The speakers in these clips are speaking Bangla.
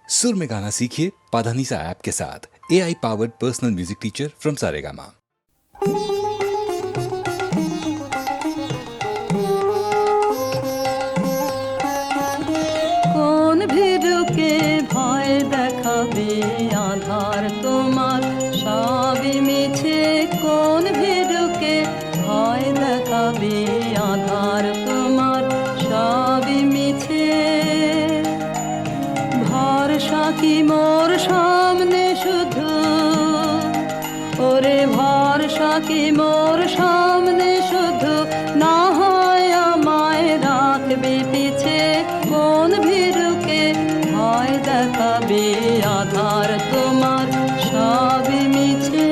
सुर में गाना सीखिए पाधानीसा ऐप के साथ। AI powered personal music teacher from Saregama. কোন ভীরুকে ভয় দেখাবে আধার তোমার সবই মিছে। কোন ভীরুকে ভয় দেখাবে আধার তোমার সবই মিছে। ভরসা কি মোর সামনে শুধু, ওরে ভরসা কি মোর সামনে শুধু, না হয় আমায় রাখবে পিছে। কোন ভীরুকে ভয় দেখাবে আধার তোমার সবই মিছে।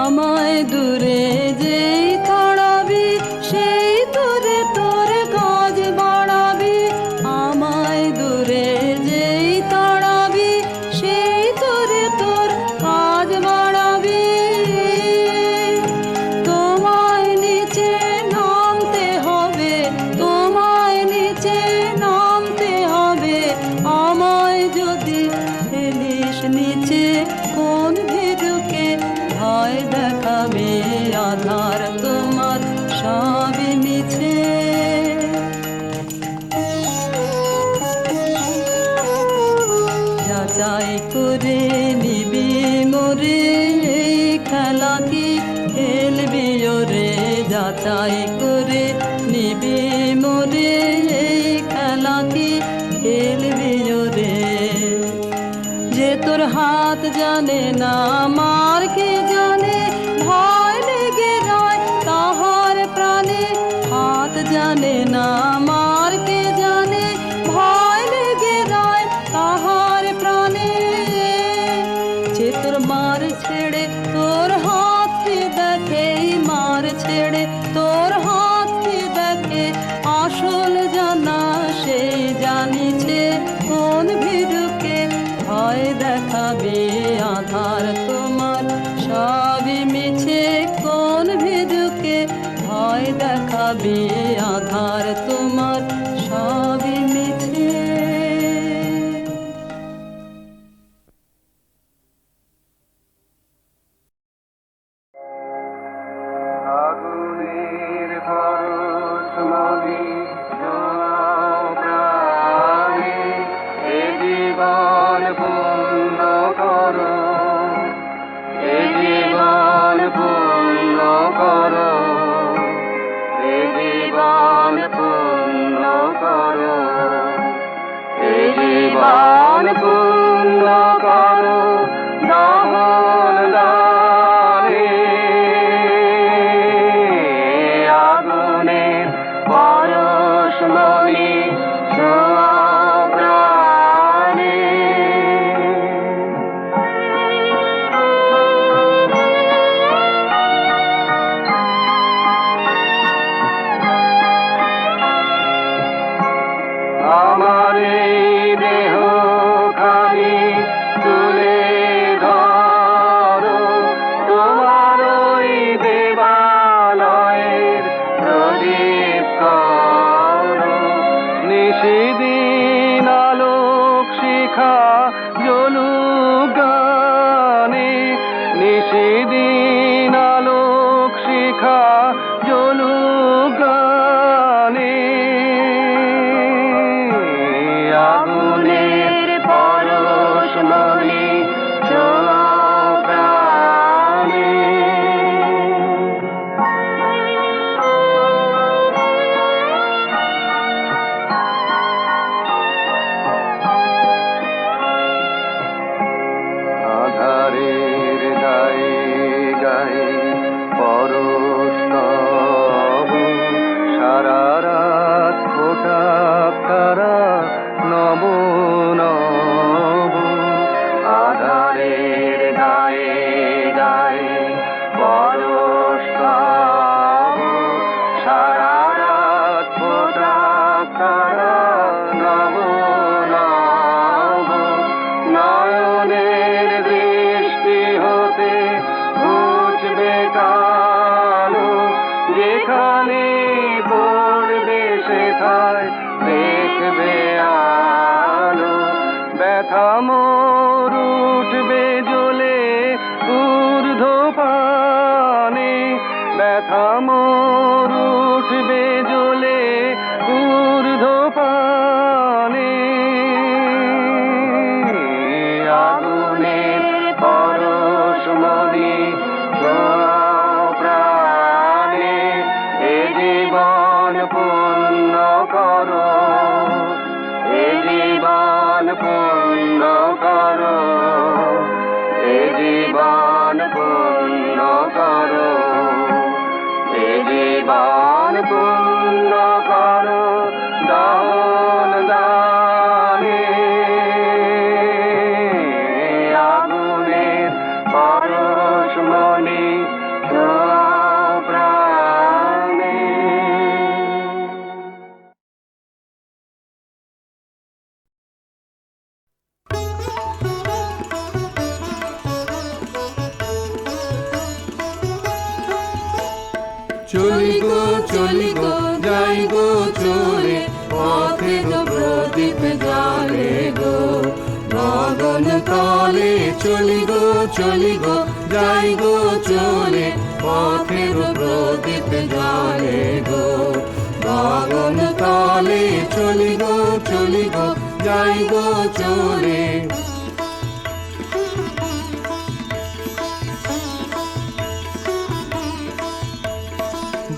আমায় দূরে যেই তাড়াবি সেই দূরে তোর কাজ বাড়াবি। আমায় দূরে যেই তাড়াবি সেই দূরে তোর কাজ বাড়াবি। তোমায় নিচে নামতে হবে, তোমায় নিচে নামতে হবে। আমায় যদি ফেলিস নিচে, কোন ভীরুকে ভয় দেখাবে আধার তোমার সবই মিছে। যাচাই করে নিবি মোরে, এই খেলা কি খেলবি ওরে। যাচাই করে নিবি মোরে, এই খেলা কি খেলবি ওরে। যে তোর হাত জানে না মার কে জানে, ভয় লেগে রয় তাহার প্রাণে। হাত জানে না মার কে জানে, ভয় লেগে রয় তাহার প্রাণে। যে তোর মার ছেড়ে তোর হাতকে দেখে, মার ছেড়ে তোর হাতকে দেখে, আসল জানা সেই জানিছে। কোন ভীরুকে ভয় দেখাবে আধার তোমার উঠবে জ্বলে ঊর্ধ্বপানে, আগুনের পরশমণি ছোঁয়াও প্রাণে, এ জীবন পূর্ণ করো, এ জীবন পূর্ণ করো, এ জীবন পূর্ণ করো, এ জীবন পূর্ণ করো দান দানে, আগুনের পরশমণি ছোঁয়াও প্রাণে। চলি গো চলি গো যাই গো চলে, পথে গো প্রদীপ জ্বালে গো গগন তলে। চলি গো চলি গো যাই গো চলে, পথে গো প্রদীপ জ্বালে গো গগন তলে। চলি গো চলি গো যাই গো চলে।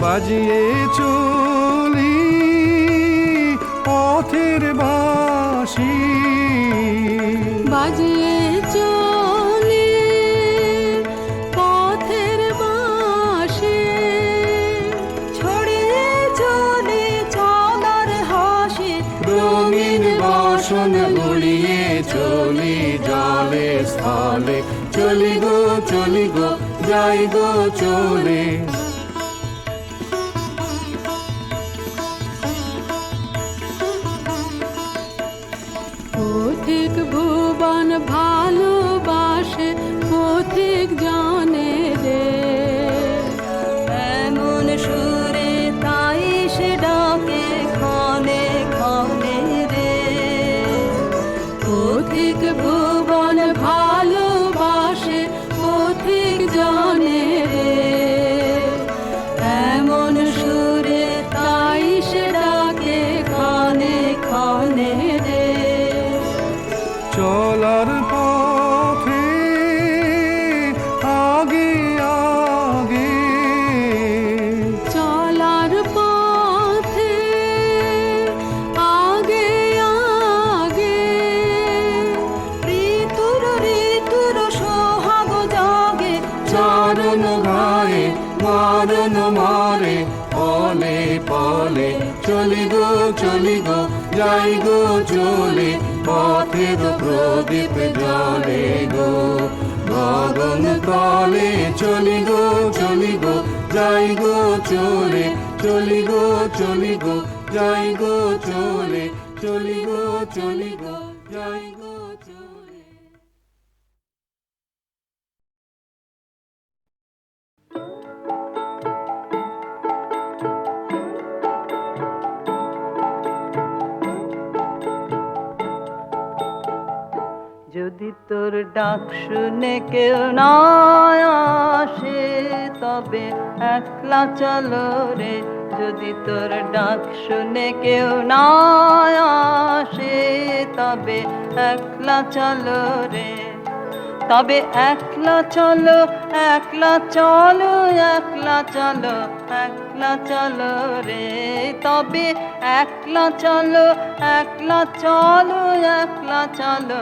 বাজিয়ে চলি পথের বাঁশি, বাজিয়ে চলি পথের বাঁশি, ছড়িয়ে চলে চলার হাসি, রঙিন বাসন গুলিয়ে চলি জলে স্থলে। চলি গো চলি গো যাই গো চলে। পথিক ভুবন ভালোবাসে, পথিক জানে রে এমন সুরে তাই সে ডাকে ক্ষণে ক্ষণে রে। পথিক ভুবন ভালোবাসে, পথিক জানে রে এমন সুরে তাই সে ডাকে ক্ষণে ক্ষণে রে। চলার পথে আগে আগে, চলার পথে আগে আগে, ঋতুর ঋতুর সোহাগ জাগে, চরণ গায়ে মারণ মারে পলে পলে। চলি গো চলি গো যাই গো চলে, পথের প্রদীপ জ্বলে গো গগন তলে। চলি গো চলি গো যাই গো চলে, চলি গো চলি গো যাই গো চলে, চলি গো চলি গো যাই গো চলে। যদি তোর ডাক শুনে কেউ না আসে, তবে একলা চলো রে। যদি তোর ডাক শুনে কেউ না আসে, তবে একলা চলো রে। তবে একলা চলো, একলা চলো, একলা চলো, একলা চলো রে। তবে একলা চলো, একলা চলো, একলা চলো,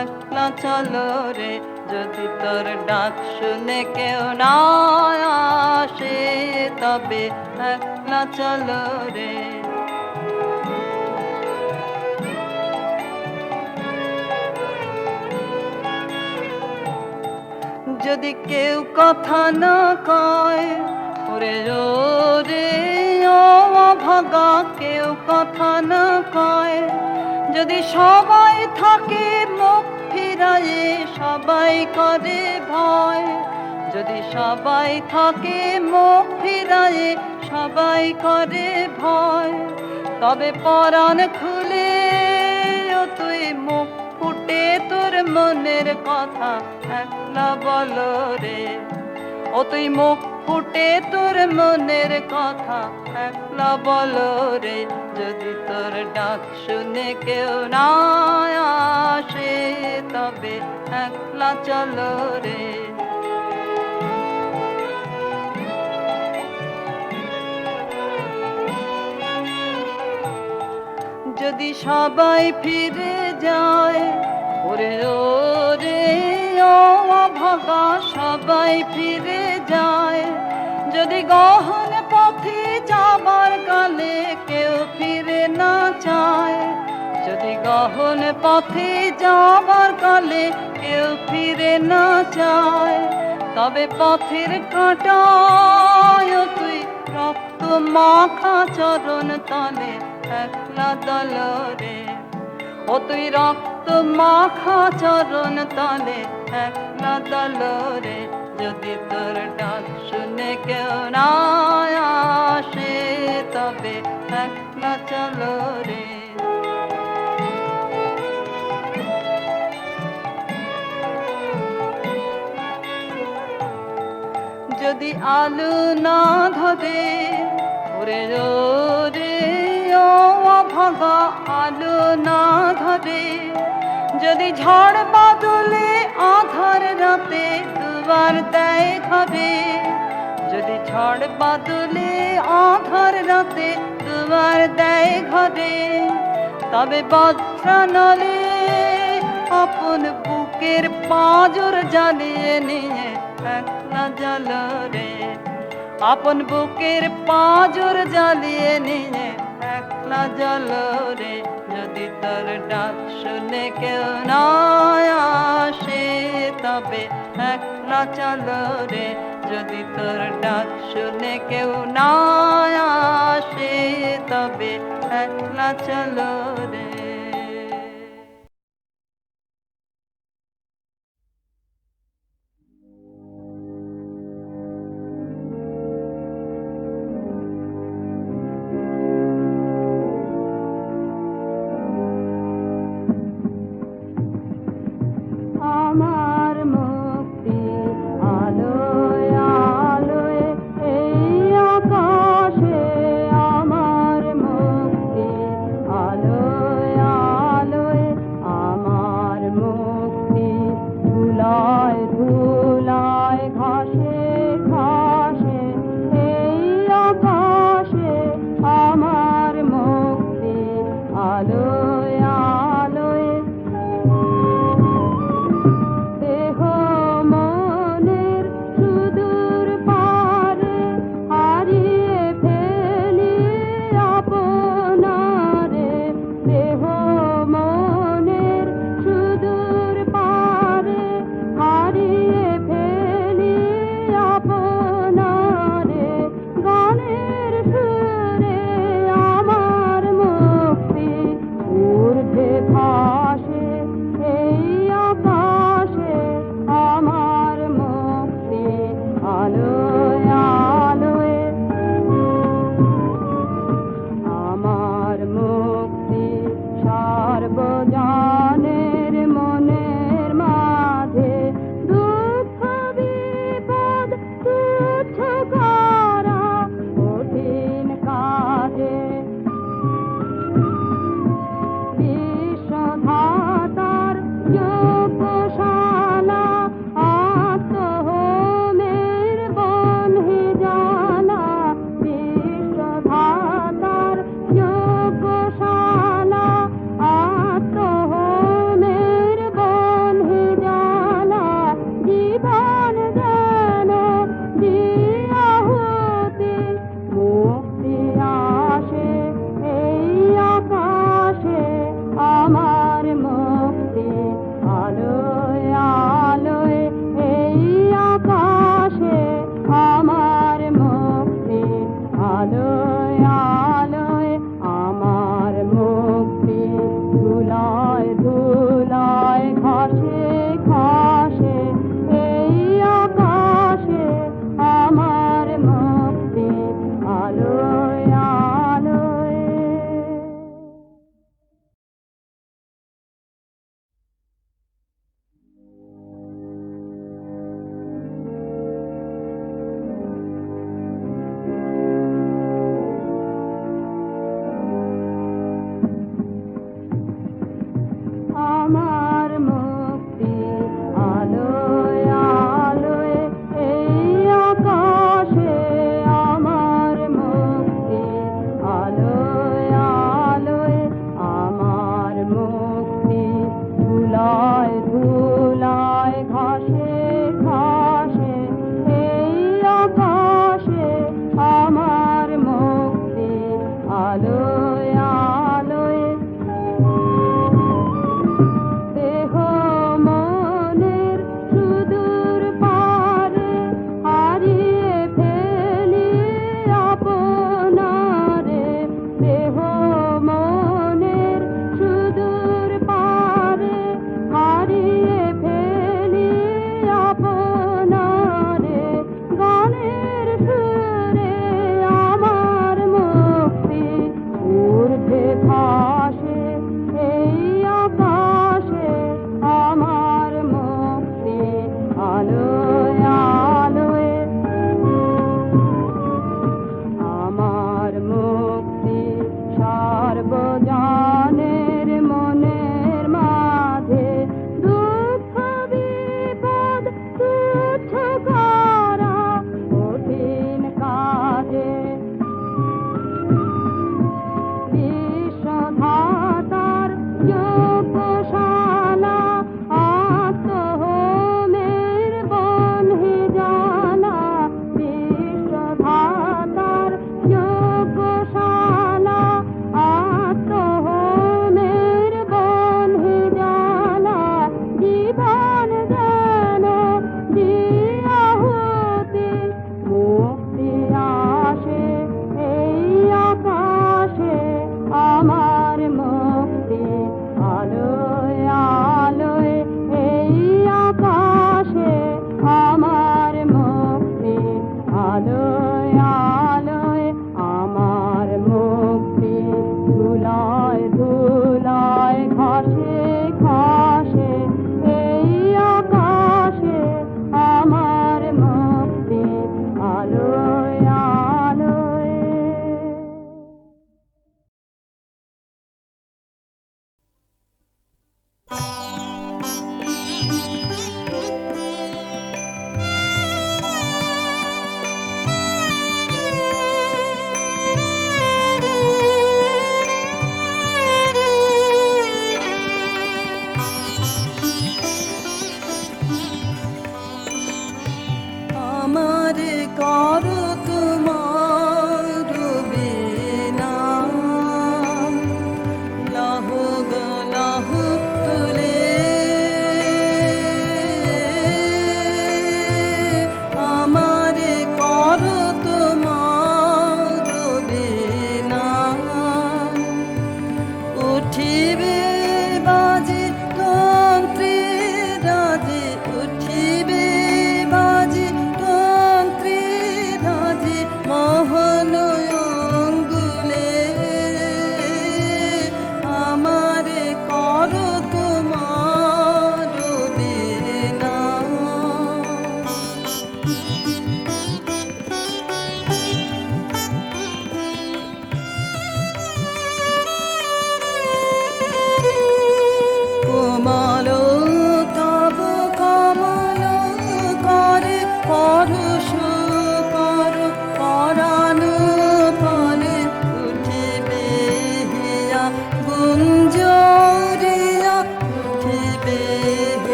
একলা চলো রে। যদি তোর ডাক শুনে কেউ না আসে, তবে একলা চলো রে। যদি কেউ কথা না কয়, ওরে রে ও ভাগা, কেউ কথা না কয়। যদি সবাই থাকে মুখ ফিরায়ে, সবাই করে ভয়। যদি সবাই থাকে মুখ ফিরায়ে, সবাই করে ভয়। তবে পরাণ খুলে ও তুই মুখ ফুটে তোর মনের কথা একলা বলো রে। ও তুই মুখ ফুটে তোর মনের কথা একলা বলো রে, যদি তোর ডাক শুনে কেউ না আসে তবে একলা চলো রে। যদি সবাই ফিরে যায়, ওরে ওরে ও অভাগা সবাই ফিরে যায়, যদি গহন পথে যাবার কালে কেউ ফিরে না চায়, যদি গহন পথে যাবার কালে কেউ ফিরে না চায়, তবে পথের কাঁটায় তুই রক্ত মাখা চরণ তলে একলা দলরে, ও তুই রক্ত মাখা চরণ তলে একলা দলরে, যদি তোর ডাক শুনে কেউ না আসে তবে একলা চলো রে। যদি আলো না ধরে, ওরে ওরে ও অভাগা আলো না ধরে, যদি ঝড় বাদলে আধার রাতে দুয়ার দেয় ঘরে, যদি ঝড় বাদলে আধার রাতে দুয়ার দেয় ঘরে, তবে বজ্রানলে আপন বুকের পাঁজর জ্বালিয়ে নিয়ে একলা জ্বালো রে, আপন বুকের পাঁজর জ্বালিয়ে নিয়ে একলা জ্বালো রে, যদি তোর ডাক শুনে কেউ না আসে তবে একলা চলো রে, যদি তোর ডাক শুনে কেউ না আসে তবে একলা চলো রে। আমার মুক্তি আলোয় আলোয় এই আকাশে, আমার মুক্তি আলোয়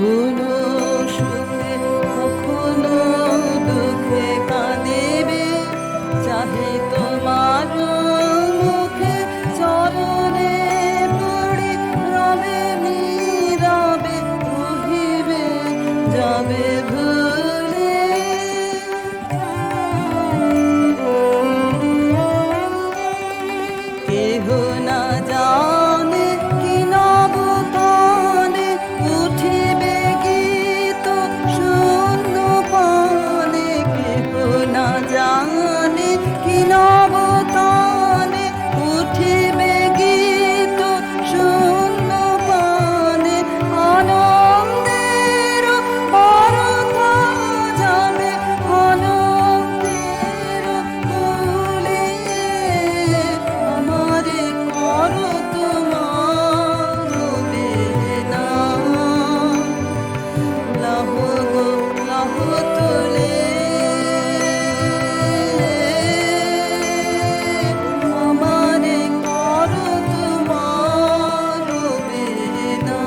কখনো সুখে কখনো দুঃখে কাঁদিবে, চাহি তোমার মুখে চরণে পড়ে রবে নীরবে কহিবে যাবে ভুলে। কেহ না জানে কি নবতনে উঠিবে গীত শূন্য পানে, কেহ না জানে কি নবতনে উঠিবে গীত শূন্য পানে। আনন্দের পরতা যাবে আনন্দের কুলে, আমারে করো তোমার বেদনা। লাহ গো লাহ তুলে আমারে করো তোমার বেদনা।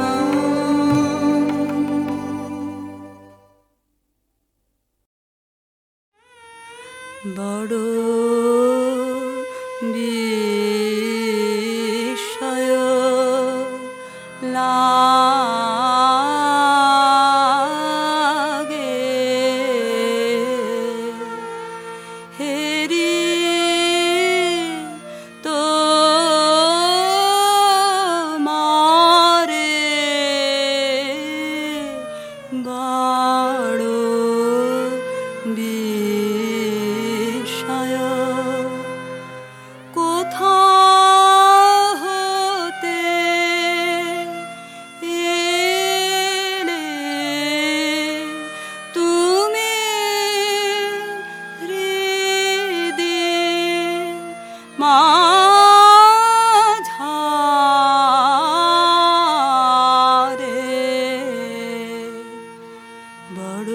বড় বিস্ময় লাগে হেরি তোমারে বড় বিস্ময়। কোথা হতে এলে তুমি হৃদি মাঝারে বড়